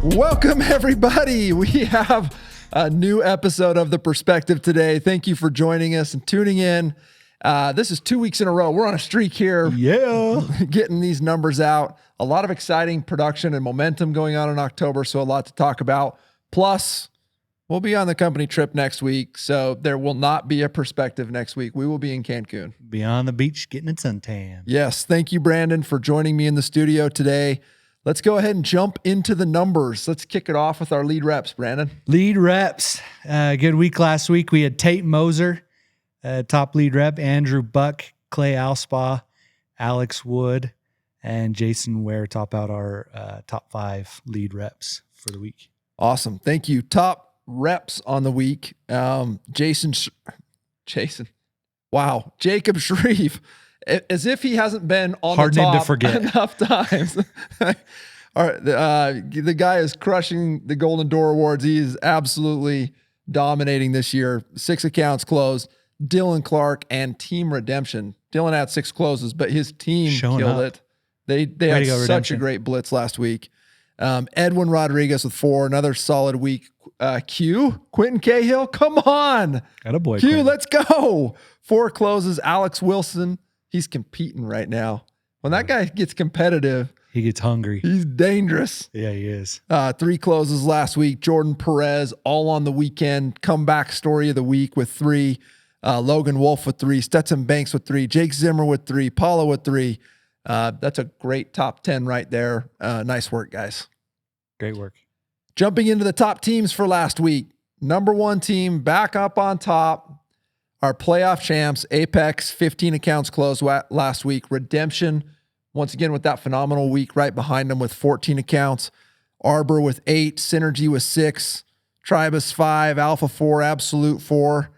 Welcome, everybody. We have a new episode of The Perspective today. Thank you for joining us and tuning in. This is 2 weeks in a row. We're on a streak here. Yeah. Getting these numbers out. A lot of exciting production and momentum going on in October, so a lot to talk about. Plus, we'll be on the company trip next week, so there will not be a Perspective next week. We will be in Cancun. Be on the beach getting a suntan. Yes. Thank you, Brandon, for joining me in the studio today. Let's go ahead and jump into the numbers. Let's kick it off with our lead reps, Brandon. Lead reps. Good week last week. We had Tate Moser, top lead rep, Andrew Buck, Clay Alspaugh, Alex Wood, and Jason Ware top out our top 5 lead reps for the week. Awesome. Thank you. Top reps on the week. Jason. Wow. Jacob Shreve. As if he hasn't been on Hard the top name to forget. enough times. All right, the guy is crushing the Golden Door Awards. He is absolutely dominating this year. 6 accounts closed. Dylan Clark and Team Redemption. Dylan had 6 closes, but his team killed it. They had such a great blitz last week. Edwin Rodriguez with 4. Another solid week. Quentin Cahill, come on. Attaboy, Q, Quentin. let's go. 4 closes. Alex Wilson. He's competing right now. When that guy gets competitive, He gets hungry. he's dangerous. Yeah, he is. 3 closes last week. Jordan Perez, all on the weekend. Comeback story of the week with 3. Logan Wolf with 3. Stetson Banks with 3. Jake Zimmer with 3. Paula with 3. That's a great top 10 right there. Nice work, guys. Great work. Jumping into the top teams for last week. Number 1 team back up on top. Our playoff champs, Apex, 15 accounts closed last week. Redemption, once again, with that phenomenal week right behind them with 14 accounts. Arbor with 8. Synergy with 6. Tribus 5. Alpha 4. Absolute 4.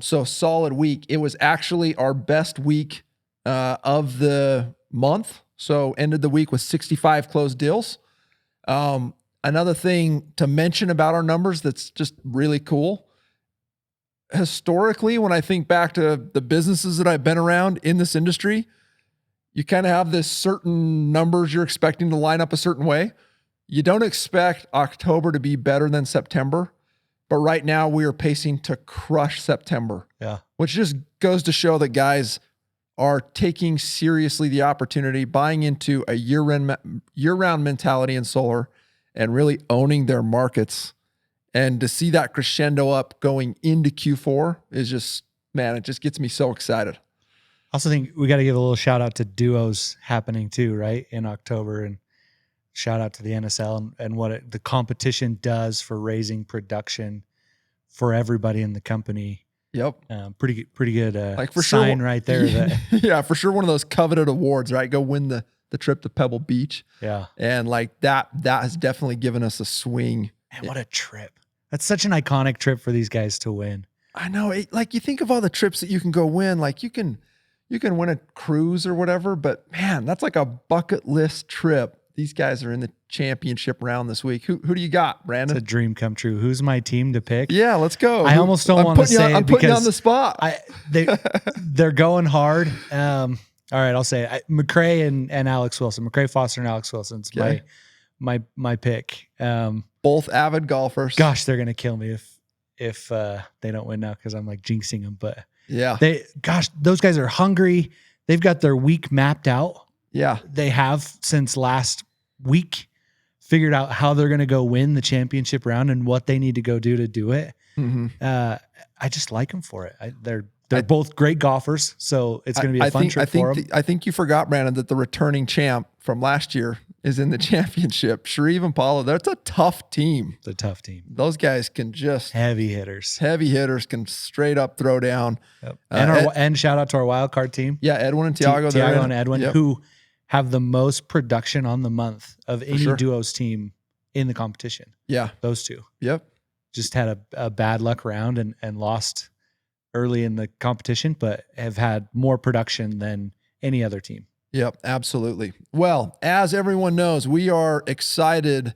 So solid week. It was actually our best week of the month. So ended the week with 65 closed deals. Another thing to mention about our numbers that's just really cool. Historically, when I think back to the businesses that I've been around in this industry, you kind of have this certain numbers you're expecting to line up a certain way. You don't expect October to be better than September, but right now we are pacing to crush September. Yeah. Which just goes to show that guys are taking seriously the opportunity, buying into a year-round mentality in solar and really owning their markets. And to see that crescendo up going into Q4 is just, man, it just gets me so excited. I also think we got to give a little shout out to duos happening too, right? In October, and shout out to the NSL and what the competition does for raising production for everybody in the company. Yep. Pretty good Like for sign sure, right there. That, yeah, for sure. One of those coveted awards, right? Go win the trip to Pebble Beach. yeah. And like that has definitely given us a swing. Man, what a trip. That's such an iconic trip for these guys to win. I know. Like you think of all the trips that you can go win, like you can win a cruise or whatever, but man, that's like a bucket list trip. These guys are in the championship round this week. Who do you got, Brandon? It's a dream come true. Who's my team to pick? Yeah, let's go. I almost don't want to say I'm it putting you on because the spot. they're going hard. All right, I'll say it. McCray and Alex Wilson. McCray Foster and Alex Wilson's Okay. my pick. Both avid golfers. Gosh, they're gonna kill me if they don't win now because I'm like jinxing them. But Yeah. those guys are hungry. They've got their week mapped out. Yeah. They have since last week figured out how they're gonna go win the championship round and what they need to go do to do it. Mm-hmm. I just like them for it. They're both great golfers, so it's going to be a fun trip for them. I think you forgot, Brandon, that the returning champ from last year is in the championship. Shreve and Paula, that's a tough team. It's a tough team. Those guys can just Heavy hitters. can straight up throw down. Yep. And shout out to our wild card team. Yeah, Edwin and Tiago. Tiago and Edwin, Yep. who have the most production on the month of any sure. duos team in the competition. Yeah. Those two Yep. just had a bad luck round and lost early in the competition, but have had more production than any other team. Yep, absolutely. Well, as everyone knows, we are excited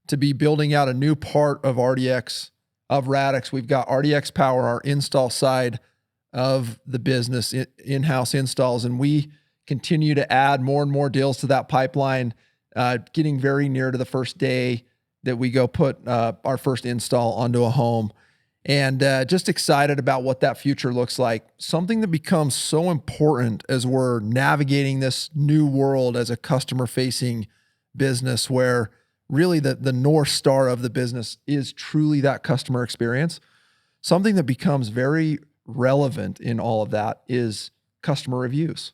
to be building out a new part of RDX, of Radix. We've got RDX Power, our install side of the business, in-house installs, and we continue to add more and more deals to that pipeline, getting very near to the first day that we go put our first install onto a home. And just excited about what that future looks like. Something that becomes so important as we're navigating this new world as a customer-facing business, where really the North Star of the business is truly that customer experience. Something that becomes very relevant in all of that is customer reviews.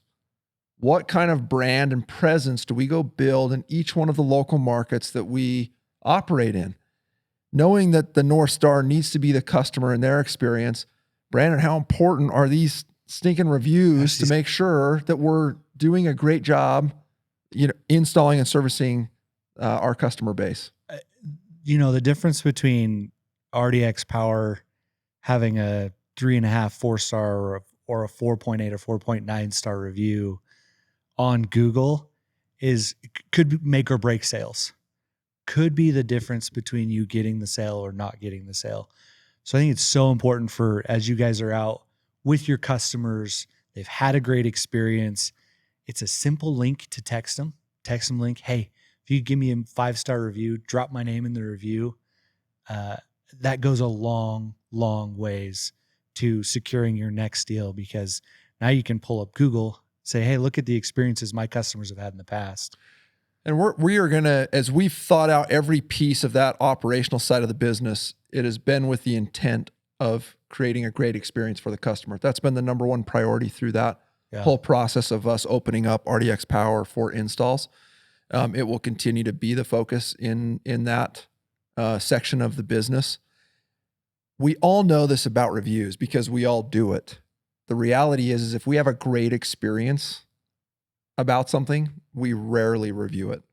What kind of brand and presence do we go build in each one of the local markets that we operate in? Knowing that the North Star needs to be the customer and their experience. Brandon, how important are these stinking reviews to make sure that we're doing a great job, installing and servicing our customer base? The difference between RDX Power having a 3.5, 4-star or a 4.8 or 4.9 star review on Google could make or break sales. Could be the difference between you getting the sale or not getting the sale. So I think it's so important as you guys are out with your customers, they've had a great experience. It's a simple link to text them link. Hey, if you give me a 5-star review, drop my name in the review. That goes a long, long ways to securing your next deal, because now you can pull up Google, say, hey, look at the experiences my customers have had in the past. And we are going to, as we've thought out every piece of that operational side of the business, it has been with the intent of creating a great experience for the customer. That's been the number one priority through that whole process of us opening up RDX Power for installs. It will continue to be the focus in that section of the business. We all know this about reviews because we all do it. The reality is if we have a great experience about something, we rarely review it.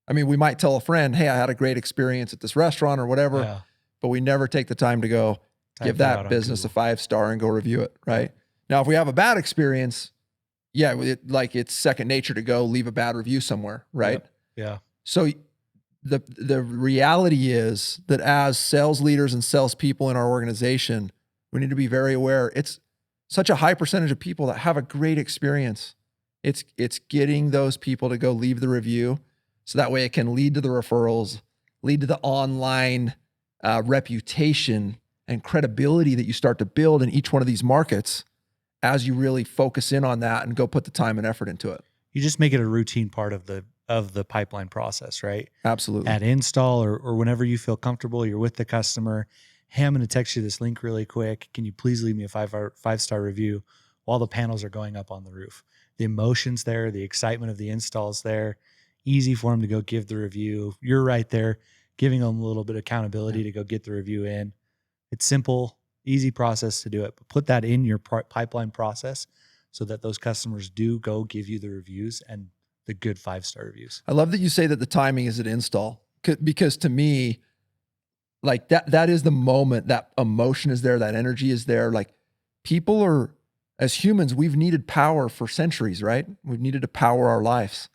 I mean, we might tell a friend, hey, I had a great experience at this restaurant or whatever, but we never take the time to go give that business a 5-star and go review it, right? Now, if we have a bad experience, it's second nature to go leave a bad review somewhere, right? Yeah. So the reality is that as sales leaders and salespeople in our organization, we need to be very aware. It's such a high percentage of people that have a great experience. It's getting those people to go leave the review, so that way it can lead to the referrals, lead to the online reputation and credibility that you start to build in each one of these markets as you really focus in on that and go put the time and effort into it. You just make it a routine part of the pipeline process, right? Absolutely. At install or whenever you feel comfortable, you're with the customer. Hey, I'm going to text you this link really quick. Can you please leave me a 5-star review while the panels are going up on the roof? The emotion's there, the excitement of the install's there. Easy for them to go give the review. You're right there, giving them a little bit of accountability to go get the review in. It's simple, easy process to do it. But put that in your pipeline process so that those customers do go give you the reviews and the good 5-star reviews. I love that you say that the timing is at install, because to me, like that is the moment, that emotion is there, that energy is there. Like people are, as humans, we've needed power for centuries, right? We've needed to power our lives.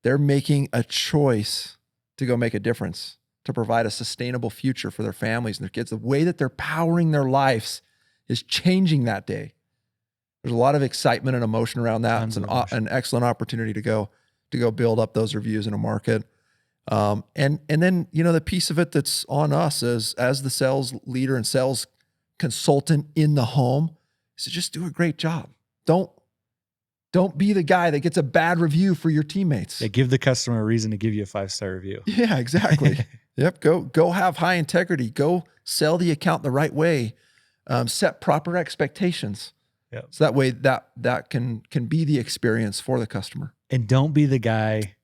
They're making a choice to go make a difference, to provide a sustainable future for their families and their kids. The way that they're powering their lives is changing that day. There's a lot of excitement and emotion around that. It's an excellent opportunity to go build up those reviews in a market. And then, the piece of it that's on us as the sales leader and sales consultant in the home, so just do a great job. Don't be the guy that gets a bad review for your teammates. Yeah, give the customer a reason to give you a 5-star review. Yeah, exactly. Yep. Go have high integrity. Go sell the account the right way. Set proper expectations. Yep. So that way that can be the experience for the customer. And don't be the guy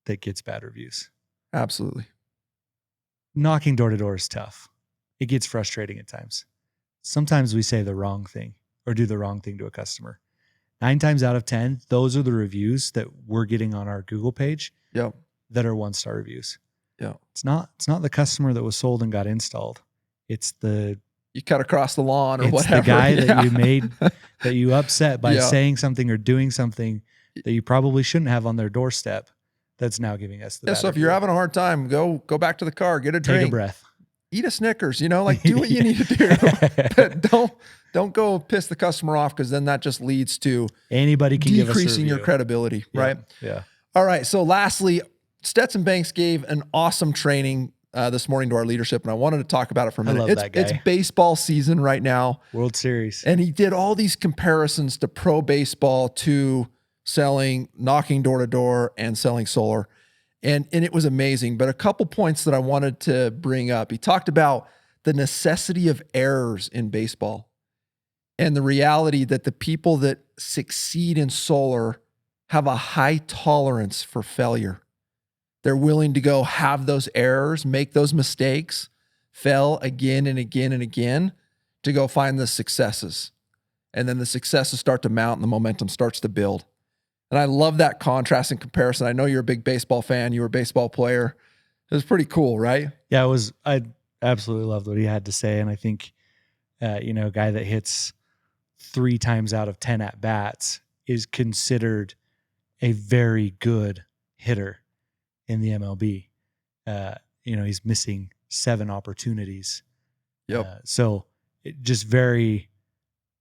that gets bad reviews. Absolutely. Knocking door to door is tough. It gets frustrating at times. Sometimes we say the wrong thing or do the wrong thing to a customer. 9 times out of 10, those are the reviews that we're getting on our Google page that are 1-star reviews. Yeah. It's not the customer that was sold and got installed. It's you cut across the lawn or whatever. It's the guy that you made, that you upset by saying something or doing something that you probably shouldn't have on their doorstep. That's now giving us the So if you're having a hard time, go back to the car, get a drink. Take a breath. Eat a Snickers, do what you need to do. But Don't go piss the customer off, because then that just leads to Anybody can give us a decreasing your review. credibility, Yeah, right? Yeah. All right. So lastly, Stetson Banks gave an awesome training this morning to our leadership, and I wanted to talk about it for a minute. love that guy. It's baseball season right now, World Series. and he did all these comparisons to pro baseball, to selling, knocking door to door, and selling solar. And it was amazing. But a couple points that I wanted to bring up. He talked about the necessity of errors in baseball and the reality that the people that succeed in solar have a high tolerance for failure. They're willing to go have those errors, make those mistakes, fail again and again and again to go find the successes. And then the successes start to mount and the momentum starts to build. And I love that contrast and comparison. I know you're a big baseball fan. You were a baseball player. It was pretty cool, right? Yeah, I absolutely loved what he had to say. And I think, a guy that hits 3 times out of 10 at bats is considered a very good hitter in the MLB. He's missing 7 opportunities. Yep. So it just very,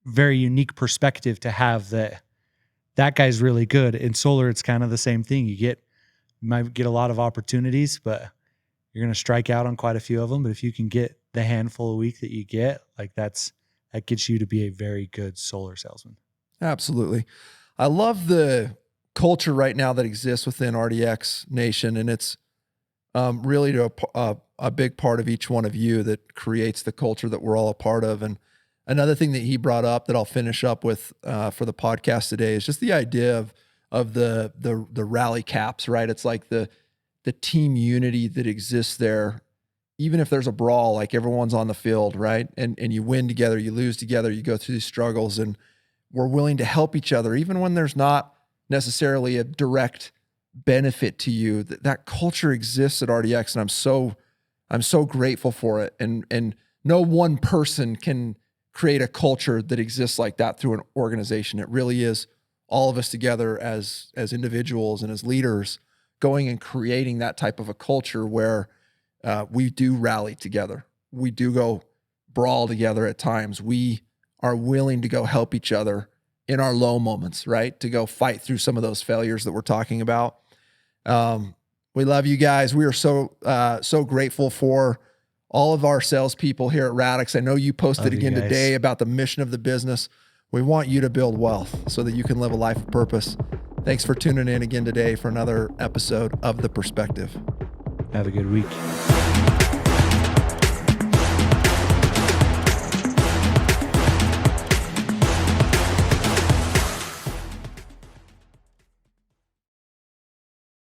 very unique perspective to have that guy's really good. In solar, it's kind of the same thing. You might get a lot of opportunities, but you're going to strike out on quite a few of them. But if you can get the handful a week that you get, that gets you to be a very good solar salesman. Absolutely. I love the culture right now that exists within RDX Nation, and it's really to a big part of each one of you that creates the culture that we're all a part of. And another thing that he brought up that I'll finish up with for the podcast today is just the idea of the rally caps, right? It's like the team unity that exists there. Even if there's a brawl, like everyone's on the field, right? And you win together, you lose together, you go through these struggles, and we're willing to help each other, even when there's not necessarily a direct benefit to you. That culture exists at RDX, and I'm so grateful for it. And no one person can create a culture that exists like that through an organization. It really is all of us together as individuals and as leaders going and creating that type of a culture where we do rally together. We do go brawl together at times. We are willing to go help each other in our low moments, right? To go fight through some of those failures that we're talking about. We love you guys. We are so grateful for all of our salespeople here at Radix. I know you posted again today about the mission of the business. We want you to build wealth so that you can live a life of purpose. Thanks for tuning in again today for another episode of The Perspective. Have a good week.